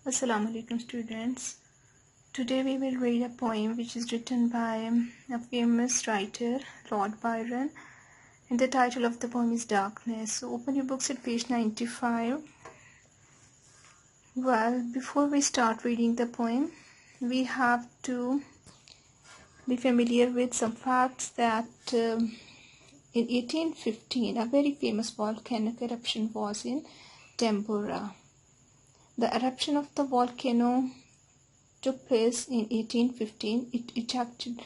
Assalamu alaikum students. Today we will read a poem which is written by a famous writer, Lord Byron, and the title of the poem is Darkness. So open your books at page 95. Well, before we start reading the poem, we have to be familiar with some facts that in 1815 a very famous volcanic eruption was in Tambora. The eruption of the volcano took place in 1815. It ejected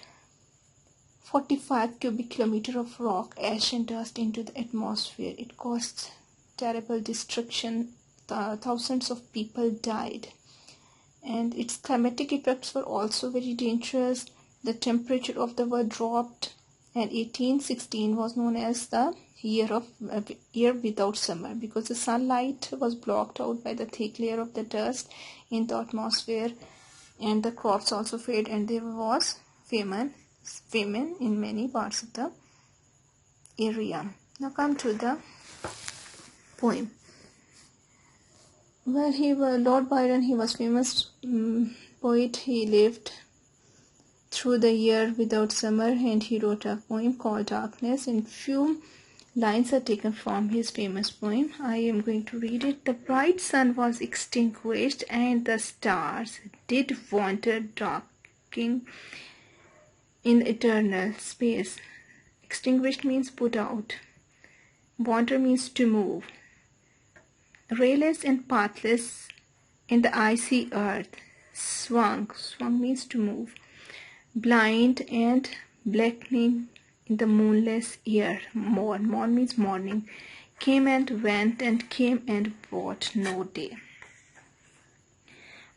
45 cubic kilometers of rock, ash and dust into the atmosphere. It caused terrible destruction. Thousands of people died. And its climatic effects were also very dangerous. The temperature of the world dropped, and 1816 was known as the year without summer, because the sunlight was blocked out by the thick layer of the dust in the atmosphere, and the crops also failed, and there was famine in many parts of the area. Now come to the poem. Well, Lord Byron. He was famous poet. He lived through the year without summer, and he wrote a poem called Darkness, and few lines are taken from his famous poem. I am going to read it. The bright sun was extinguished, and the stars did wander darking in eternal space. Extinguished means put out. Wander means to move. Rayless and pathless in the icy earth. Swung means to move. Blind and blackening in the moonless air. Morn means morning. Came and went, and came and brought no day.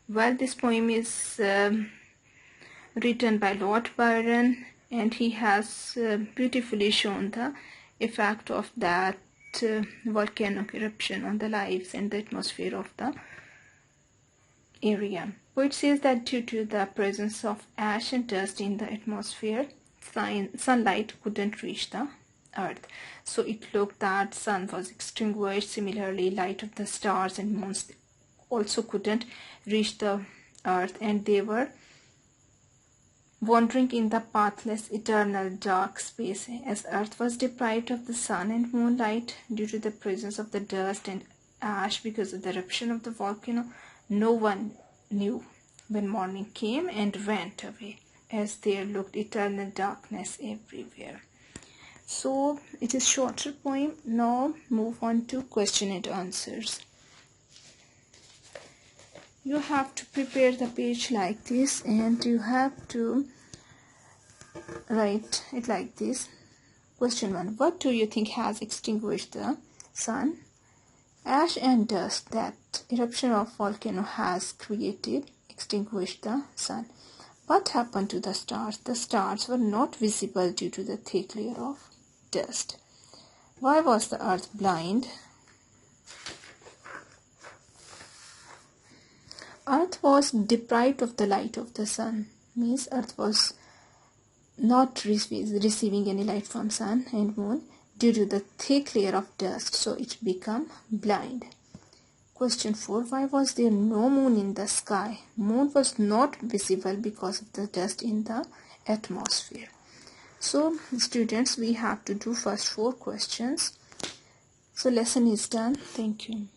Well, this poem is written by Lord Byron, and he has beautifully shown the effect of that volcanic eruption on the lives and the atmosphere of the area. Poet says that due to the presence of ash and dust in the atmosphere, sunlight couldn't reach the earth. So it looked that sun was extinguished. Similarly, light of the stars and moons also couldn't reach the earth, and they were wandering in the pathless, eternal, dark space. As earth was deprived of the sun and moonlight due to the presence of the dust and ash because of the eruption of the volcano, no one knew when morning came and went away, as there looked eternal darkness everywhere. So it is shorter poem. Now move on to question and answers. You have to prepare the page like this, and you have to write it like this. Question 1. What do you think has extinguished the sun? Ash and dust that eruption of volcano has created extinguished the sun. What happened to the stars? The stars were not visible due to the thick layer of dust. Why was the earth blind? Earth was deprived of the light of the sun. Means earth was not receiving any light from sun and moon due to the thick layer of dust, so it became blind. Question 4. Why was there no moon in the sky? Moon was not visible because of the dust in the atmosphere. So students, we have to do first 4 questions. So lesson is done. Thank you.